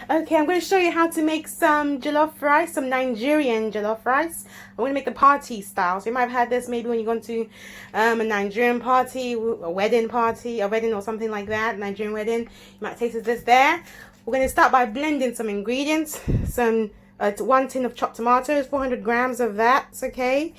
Okay, I'm going to show you how to make some jollof rice, some Nigerian jollof rice. I'm going to make the party style. So you might have had this maybe when you're going to a Nigerian party, a wedding party, a wedding or something like that, Nigerian wedding. You might taste this there. We're going to start by blending some ingredients. Some 1 tin of chopped tomatoes, 400 grams of that, okay?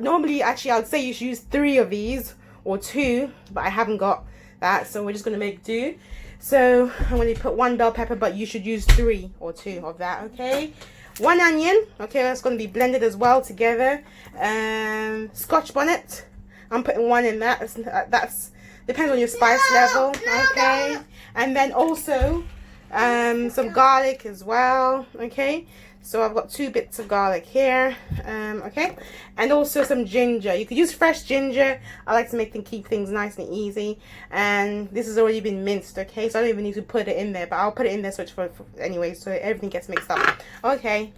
Normally, actually, I would say you should use 3 of these or 2, but I haven't got that, so we're just going to make do. So I'm going to put 1 bell pepper, but you should use 3 or 2 of that, okay? 1 onion, okay, that's going to be blended as well together. Scotch bonnet, I'm putting 1 in that. That's depends on your spice level, okay? And then also some garlic as well, okay? So I've got 2 bits of garlic here, okay, and also some ginger. You could use fresh ginger. I like to keep things nice and easy, and this has already been minced, okay, so I don't even need to put it in there, but I'll put it in there so anyway, so everything gets mixed up. Okay,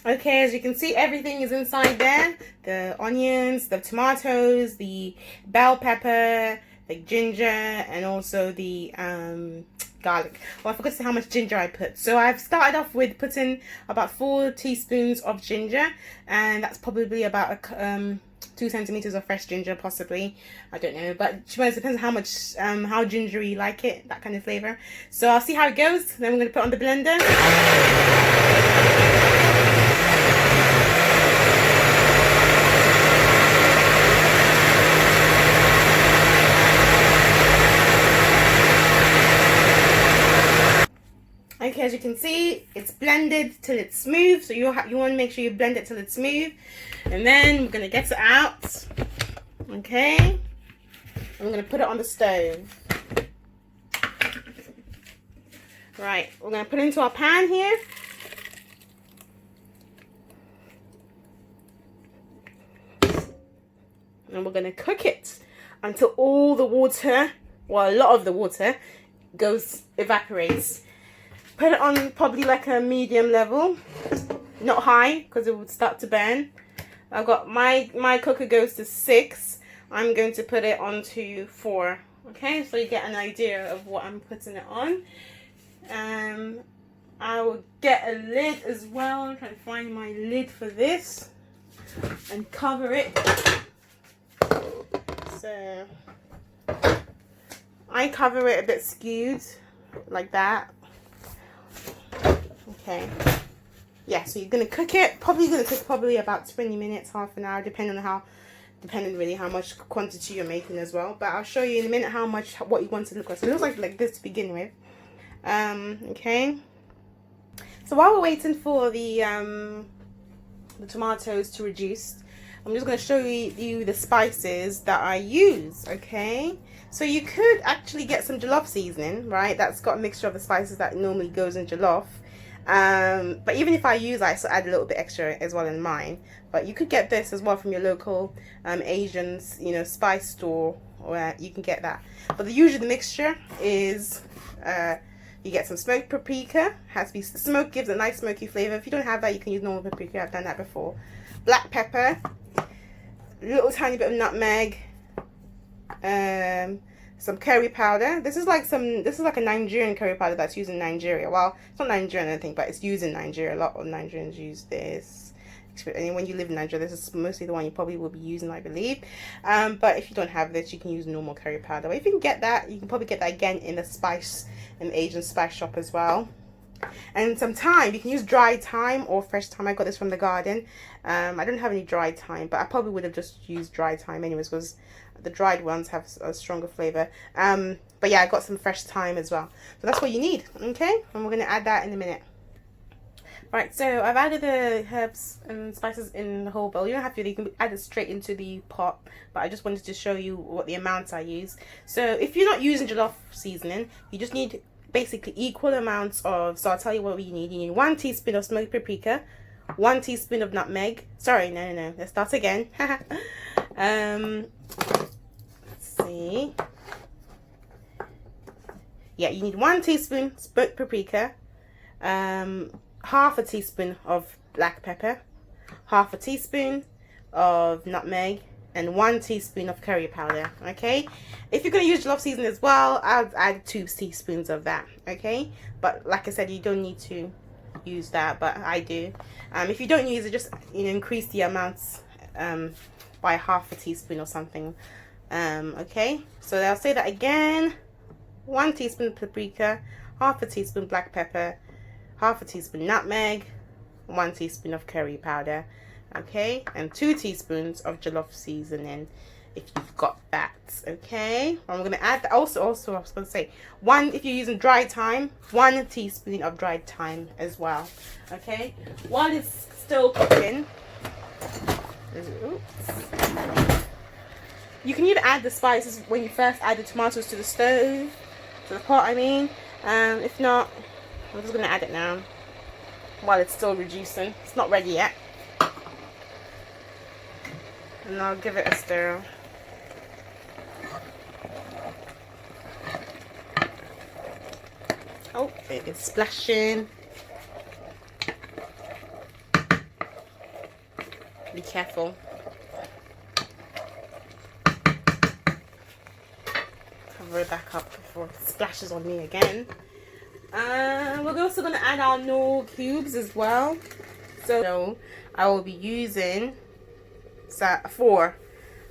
as you can see, everything is inside there. The onions, the tomatoes, the bell pepper, the ginger, and also the garlic. Well, I forgot to say how much ginger I put. So I've started off with putting about 4 teaspoons of ginger, and that's probably about 2 centimeters of fresh ginger, possibly. I don't know, but it depends on how much how gingery you like it, that kind of flavor. So I'll see how it goes. Then we're going to put on the blender. Okay, as you can see, it's blended till it's smooth. So you want to make sure you blend it till it's smooth. And then we're going to get it out. Okay. I'm going to put it on the stove. Right, we're going to put it into our pan here. And we're going to cook it until all the water, well, a lot of the water, evaporates. Put it on probably like a medium level, not high because it would start to burn. I've got my cooker goes to 6. I'm going to put it on to 4. Okay, so you get an idea of what I'm putting it on. I will get a lid as well. I'm trying to find my lid for this and cover it. So I cover it a bit skewed like that. Okay, yeah, so you're gonna cook it. Probably about 20 minutes, half an hour, depending really how much quantity you're making as well. But I'll show you in a minute what you want to look like. So it looks like this to begin with. Okay. So while we're waiting for the tomatoes to reduce, I'm just going to show you the spices that I use, okay? So you could actually get some jollof seasoning, right? That's got a mixture of the spices that normally goes in jollof. But even if I use, I still add a little bit extra as well in mine. But you could get this as well from your local Asian, spice store, or you can get that. But usually the mixture is you get some smoked paprika. Has to be smoke, gives a nice smoky flavor. If you don't have that, you can use normal paprika. I've done that before. Black pepper, a little tiny bit of nutmeg, some curry powder. This is like a Nigerian curry powder that's used in Nigeria. Well, it's not Nigerian, I think, but it's used in Nigeria. A lot of Nigerians use this. And when you live in Nigeria, this is mostly the one you probably will be using, I believe. But if you don't have this, you can use normal curry powder. But if you can get that, you can probably get that again in an Asian spice shop as well. And some thyme. You can use dried thyme or fresh thyme. I got this from the garden. I don't have any dried thyme, but I probably would have just used dried thyme anyways, because the dried ones have a stronger flavor. But yeah, I got some fresh thyme as well. So that's what you need, okay? And we're going to add that in a minute. Right, so I've added the herbs and spices in the whole bowl. You don't have to, you can add it straight into the pot, but I just wanted to show you what the amounts I use. So if you're not using jollof seasoning, you just need basically equal amounts of, so I'll tell you what you need. You need 1 teaspoon of smoked paprika, 1 teaspoon of nutmeg. Sorry, no, let's start again. Let's see. Yeah, you need 1 teaspoon smoked paprika, half a teaspoon of black pepper, half a teaspoon of nutmeg, and 1 teaspoon of curry powder. Okay, if you're going to use jollof seasoning as well, I'll add 2 teaspoons of that. Okay, but like I said, you don't need to use that, but I do. If you don't use it, just increase the amounts by half a teaspoon or something. Okay, so I'll say that again: 1 teaspoon paprika, half a teaspoon black pepper, half a teaspoon nutmeg, 1 teaspoon of curry powder, okay, and 2 teaspoons of jollof seasoning if you've got that. Okay, I'm gonna add also I was gonna say if you're using dried thyme, 1 teaspoon of dried thyme as well. Okay, while it's still cooking, you can either add the spices when you first add the tomatoes to the stove, to the pot I mean. If not, I'm just gonna add it now while it's still reducing. It's not ready yet, and I'll give it a stir. Oh, it is splashing. Be careful. Cover it back up before it splashes on me again. We're also going to add our knorr cubes as well. So I will be using 4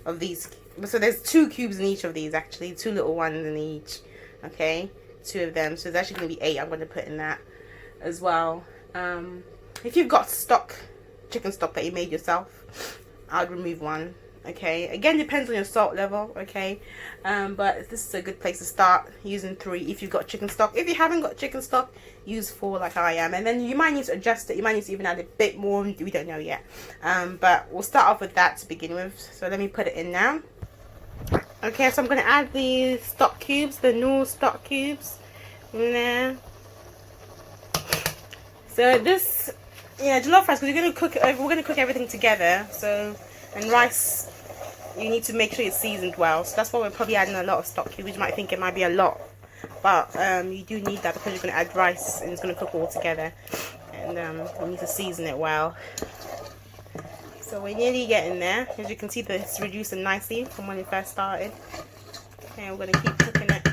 of these. So there's 2 cubes in each of these, actually 2 little ones in each. Okay, 2 of them. So there's actually going to be 8 I'm going to put in that as well. If you've got chicken stock that you made yourself, I'd remove 1. Okay, again, depends on your salt level. Okay, but this is a good place to start, using 3 if you've got chicken stock. If you haven't got chicken stock, use 4 like I am, and then you might need to adjust it. You might need to even add a bit more. We don't know yet, but we'll start off with that to begin with. So let me put it in now. Okay, so I'm going to add the stock cubes, the knorr stock cubes in there. So this, jollof rice, because we're going to cook everything together. So, and rice, you need to make sure it's seasoned well. So that's why we're probably adding a lot of stock cubes. You might think it might be a lot, but you do need that because you're going to add rice and it's going to cook all together, and you need to season it well. So we're nearly getting there. As you can see, it's reducing nicely from when it first started. Okay, we're going to keep cooking it.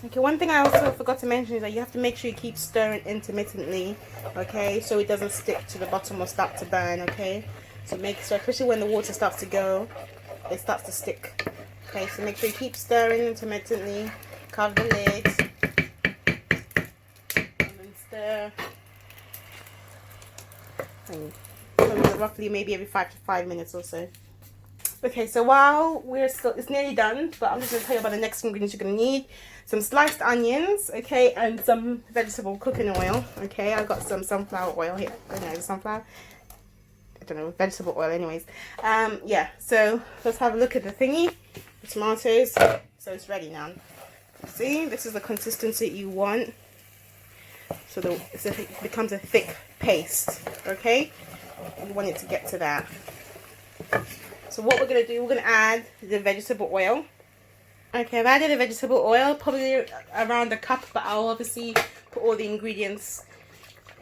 Okay, one thing I also forgot to mention is that you have to make sure you keep stirring intermittently, okay, so it doesn't stick to the bottom or start to burn. Okay, so especially when the water starts to go, it starts to stick. Okay, so make sure you keep stirring intermittently. Cover the lid and then stir. And roughly maybe every 5 minutes or so. Okay, so while it's nearly done, but I'm just going to tell you about the next ingredients you're going to need. Some sliced onions, okay, and some vegetable cooking oil. Okay, I've got some sunflower oil here. Sunflower. I don't know, vegetable oil anyways. Yeah, so let's have a look at the thingy. The tomatoes. So it's ready now. See, this is the consistency you want. So it becomes a thick paste, okay? You want it to get to that. So what we're going to do, we're going to add the vegetable oil. Okay, I've added the vegetable oil, probably around a cup, but I'll obviously put all the ingredients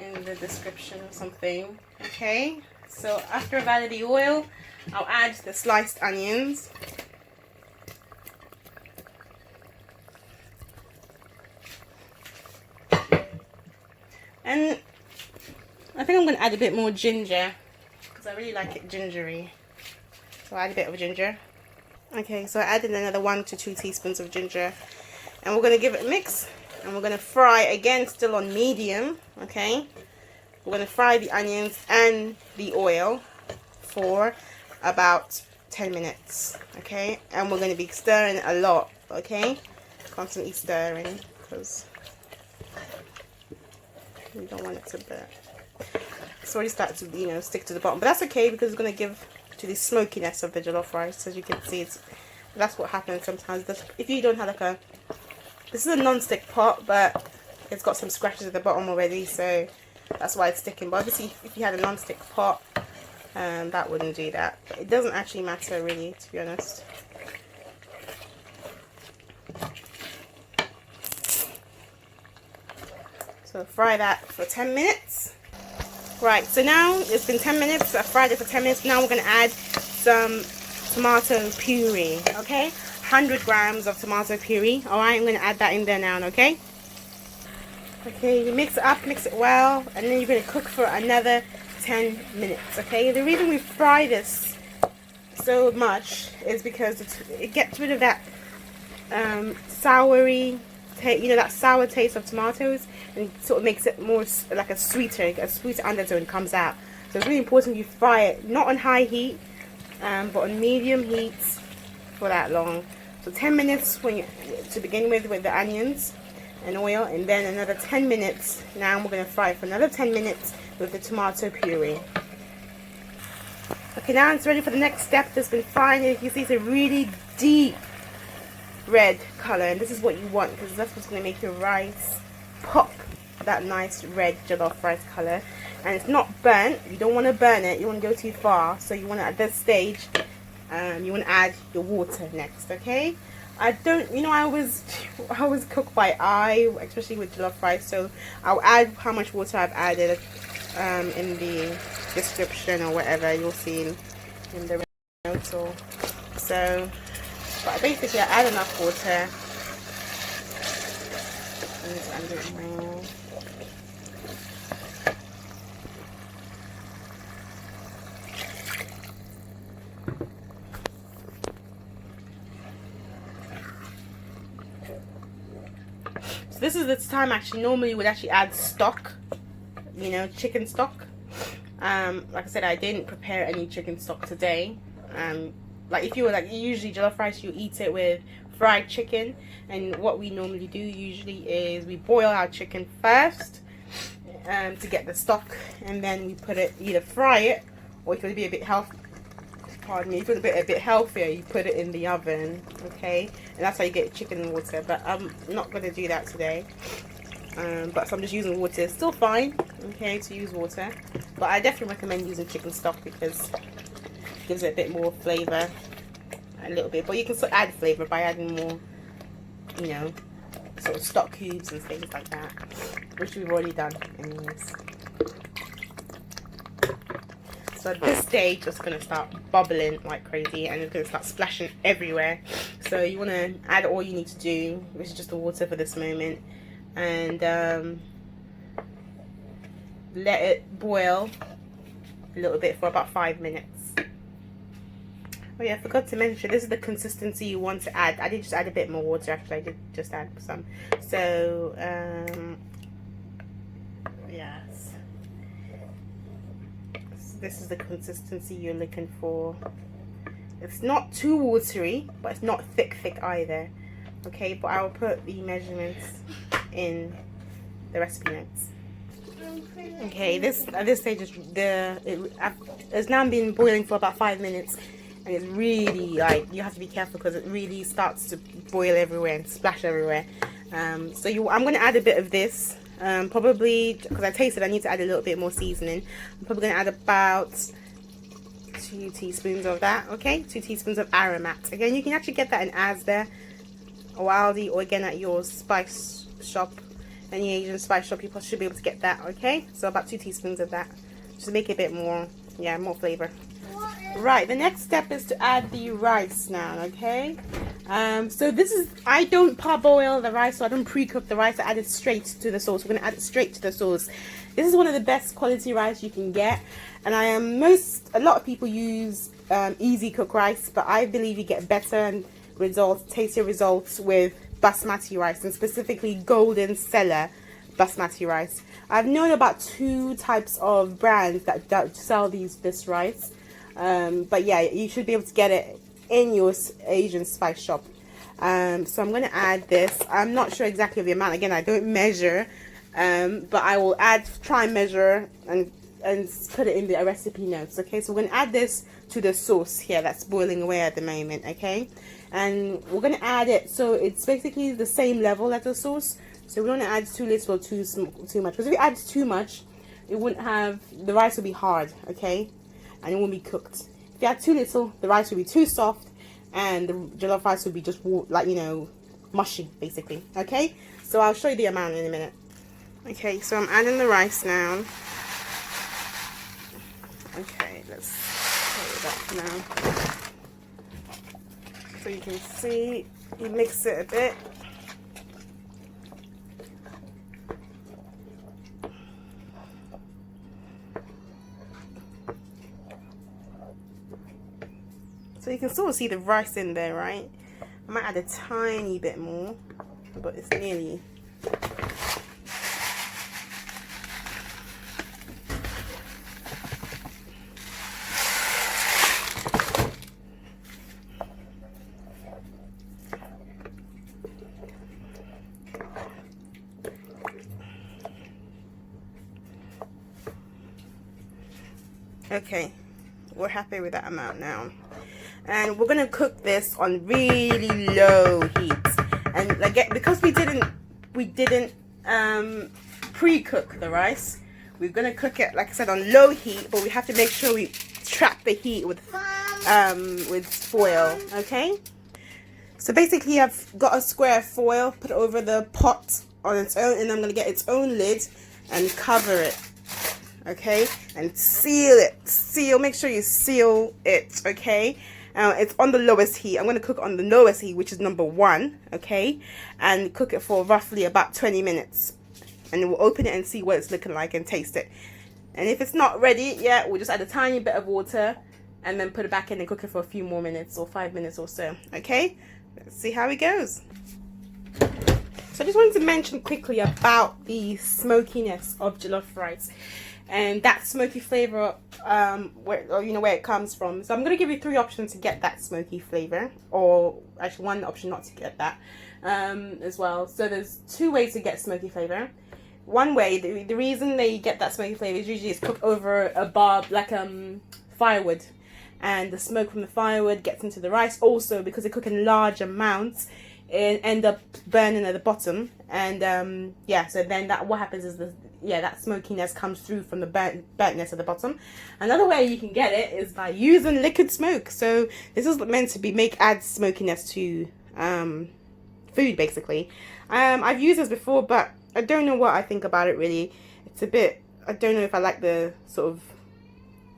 in the description or something. Okay, so after I've added the oil, I'll add the sliced onions. And I think I'm going to add a bit more ginger, because I really like it gingery. So I add a bit of ginger. Okay, so I added another 1 to 2 teaspoons of ginger. And we're going to give it a mix. And we're going to fry, again, still on medium. Okay. We're going to fry the onions and the oil for about 10 minutes. Okay. And we're going to be stirring a lot. Okay. Constantly stirring, because we don't want it to burn. It's already started to, stick to the bottom. But that's okay, because it's going to give to the smokiness of the jollof rice. As you can see, that's what happens sometimes. If you don't have this is a non-stick pot, but it's got some scratches at the bottom already, so that's why it's sticking. But obviously, if you had a non-stick pot, that wouldn't do that. But it doesn't actually matter really, to be honest. So fry that for 10 minutes. Right, so now it's been 10 minutes. I fried it for 10 minutes. Now we're going to add some tomato puree, okay? 100 grams of tomato puree. Alright, I'm going to add that in there now, okay? Okay, you mix it up, mix it well, and then you're going to cook for another 10 minutes, okay? The reason we fry this so much is because it gets rid of that soury, that sour taste of tomatoes, and sort of makes it more like a sweeter undertone comes out. So it's really important you fry it, not on high heat, but on medium heat for that long. So 10 minutes to begin with the onions and oil, and then another 10 minutes. Now we're going to fry it for another 10 minutes with the tomato puree. Okay, now it's ready for the next step. It's been frying it. You see it's a really deep red color, and this is what you want because that's what's going to make your rice pop that nice red jollof rice color. And it's not burnt. You don't want to burn it. You don't want to go too far. So you want to, at this stage, you want to add your water next. Okay. I always cook by eye, especially with jollof rice. So I'll add how much water I've added in the description or whatever you'll see in the notes. So, but basically I add enough water. And a bit more. So this is the time actually normally would actually add stock, chicken stock. Like I said, I didn't prepare any chicken stock today. Like if you were usually jollof rice, you eat it with fried chicken, and what we normally do usually is we boil our chicken first to get the stock, and then we put it, either fry it, or if you want to be a bit healthy, if you want to be a bit healthier, you put it in the oven, okay? And that's how you get chicken water, but I'm not going to do that today. But so I'm just using water. It's still fine, okay, to use water, but I definitely recommend using chicken stock because it gives it a bit more flavor, a little bit. But you can still add flavor by adding more, sort of stock cubes and things like that, which we've already done anyways. So at this stage, it's going to start bubbling like crazy, and it's going to start splashing everywhere. So you want to add all you need to do, which is just the water for this moment, and let it boil a little bit for about 5 minutes. Oh yeah, I forgot to mention, this is the consistency you want to add. I did just add a bit more water, actually. I did just add some. So yes, this is the consistency you're looking for. It's not too watery, but it's not thick either. Okay, but I will put the measurements in the recipe notes. Okay, at this stage it's now been boiling for about 5 minutes, and it's really you have to be careful because it really starts to boil everywhere and splash everywhere. I'm going to add a bit of this, probably because I tasted I need to add a little bit more seasoning. I'm probably going to add about 2 teaspoons of that. Okay, 2 teaspoons of aromat. Again, you can actually get that in Asda or Aldi, or again at your spice shop, any Asian spice shop. You should be able to get that. Okay, so about 2 teaspoons of that, just to make it a bit more, more flavor. Right, the next step is to add the rice now. Okay, so I don't parboil the rice, so I don't pre-cook the rice. I add it straight to the sauce. We're going to add it straight to the sauce. This is one of the best quality rice you can get, and a lot of people use easy cook rice, but I believe you get better tastier results with Basmati rice, and specifically golden sella Basmati rice. I've known about 2 types of brands that sell this rice, but yeah, you should be able to get it in your Asian spice shop. So I'm going to add this. I'm not sure exactly of the amount. Again, I don't measure, but I will try and measure and put it in the recipe notes. Okay, so we're going to add this to the sauce here that's boiling away at the moment. Okay, and we're going to add it so it's basically the same level as the sauce. So we don't want to add too little or too much, because if you add too much, the rice will be hard, okay, and it won't be cooked. If you add too little, the rice will be too soft, and the jollof rice will be just mushy basically. Okay, so I'll show you the amount in a minute. Okay, so I'm adding the rice now. Okay, let's play it up now. So you can see, you mix it a bit. So you can sort of see the rice in there, right? I might add a tiny bit more, but it's nearly. Okay, we're happy with that amount now. And we're gonna cook this on really low heat. And again, because we didn't pre-cook the rice, we're gonna cook it, like I said, on low heat, but we have to make sure we trap the heat with foil. Okay, so basically I've got a square of foil, put it over the pot on its own, and I'm gonna get its own lid and cover it. Okay, and seal it. Make sure you seal it. Okay, it's on the lowest heat. I'm going to cook on the lowest heat, which is number 1. Okay, and cook it for roughly about 20 minutes, and we'll open it and see what it's looking like and taste it. And if it's not ready yet, we'll just add a tiny bit of water and then put it back in and cook it for a few more minutes, or 5 minutes or so. Okay, let's see how it goes. So I just wanted to mention quickly about the smokiness of jollof rice. And that smoky flavor, where it comes from. So I'm going to give you 3 options to get that smoky flavor, or actually 1 option not to get that as well. So there's 2 ways to get smoky flavor. One way, the reason they get that smoky flavor is usually it's cooked over a firewood, and the smoke from the firewood gets into the rice. Also, because they cook in large amounts, it end up burning at the bottom, and yeah, so then what happens is that smokiness comes through from the burntness at the bottom. Another way you can get it is by using liquid smoke. So this is meant to add smokiness to food, basically. I've used this before, but I don't know what I think about it really. It's a bit, I don't know if I like the sort of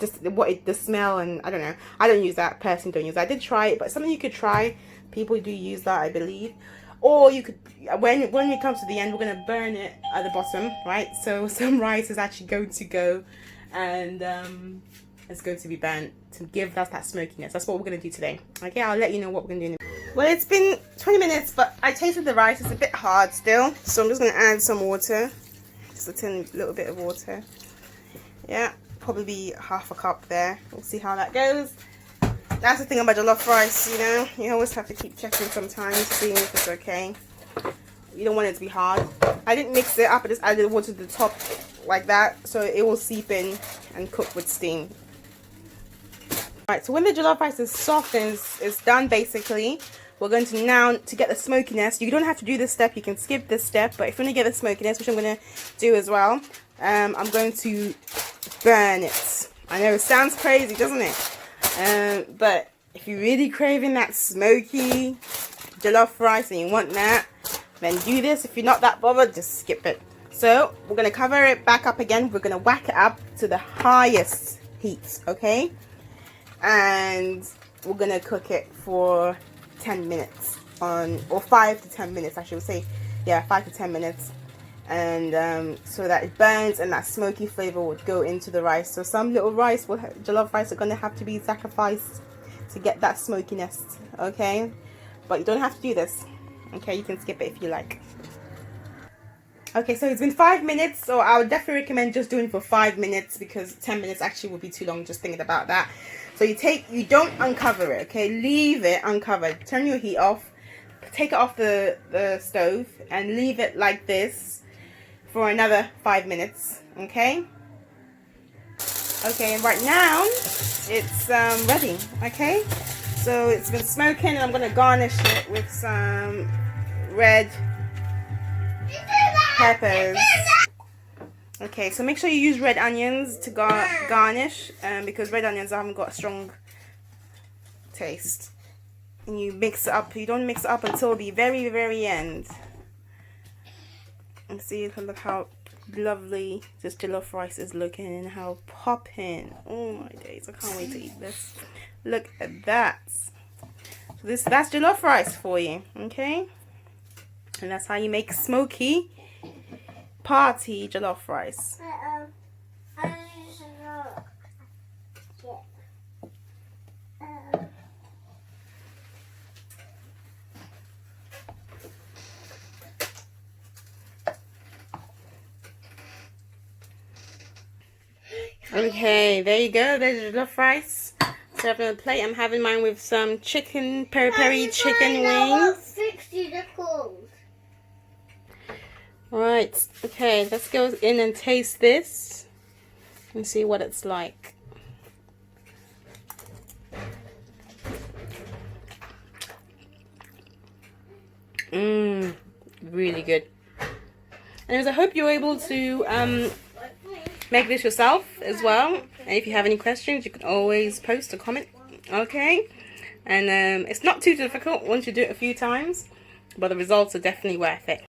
the smell, and I don't know. I don't use that, personally don't use that. I did try it, but it's something you could try. People do use that, I believe. Or you could, when it comes to the end, we're going to burn it at the bottom, right? So some rice is actually going to go, and it's going to be burnt to give us that smokiness. That's what we're going to do today. Okay, I'll let you know what we're going to do. Well, it's been 20 minutes, but I tasted the rice. It's a bit hard still. So I'm just going to add some water. Just a little bit of water. Yeah, probably half a cup there. We'll see how that goes. That's the thing about jollof rice, you know. You always have to keep checking sometimes, seeing if it's okay. You don't want it to be hard. I didn't mix it up. I just added water to the top like that, so it will seep in and cook with steam. Alright, so when the jollof rice is soft and it's done, basically, we're going to now, to get the smokiness, you don't have to do this step. You can skip this step, but if you want to get the smokiness, which I'm going to do as well, I'm going to burn it. I know it sounds crazy, doesn't it? But if you're really craving that smoky jollof rice and you want that, then do this. If you're not that bothered, just skip it. So we're going to cover it back up again. We're going to whack it up to the highest heat, okay? And we're going to cook it for 10 minutes or 5 to 10 minutes, I should say. Yeah, 5 to 10 minutes. And so that it burns and that smoky flavor would go into the rice. So some little jollof rice are going to have to be sacrificed to get that smokiness, okay? But you don't have to do this, okay? You can skip it if you like. Okay, so it's been 5 minutes, so I would definitely recommend just doing for 5 minutes, because 10 minutes actually would be too long just thinking about that. So you don't uncover it, okay? Leave it uncovered. Turn your heat off. Take it off the stove and leave it like this for another 5 minutes, okay? Okay, and right now it's ready, okay? So it's been smoking, and I'm gonna garnish it with some red peppers. Okay, so make sure you use red onions to garnish, because red onions haven't got a strong taste. And you mix it up. You don't mix it up until the very, very end. And see, look how lovely this jollof rice is looking and how popping. Oh my days, I can't wait to eat this. Look at that. So that's jollof rice for you, okay? And that's how you make smoky party jollof rice. Okay, there you go. There's jollof rice. So on a plate, I'm having mine with some chicken, peri chicken wings. Right, okay, let's go in and taste this and see what it's like. Really good. And I hope you're able to make this yourself as well. And if you have any questions, you can always post a comment. Okay, and it's not too difficult once you do it a few times, but the results are definitely worth it.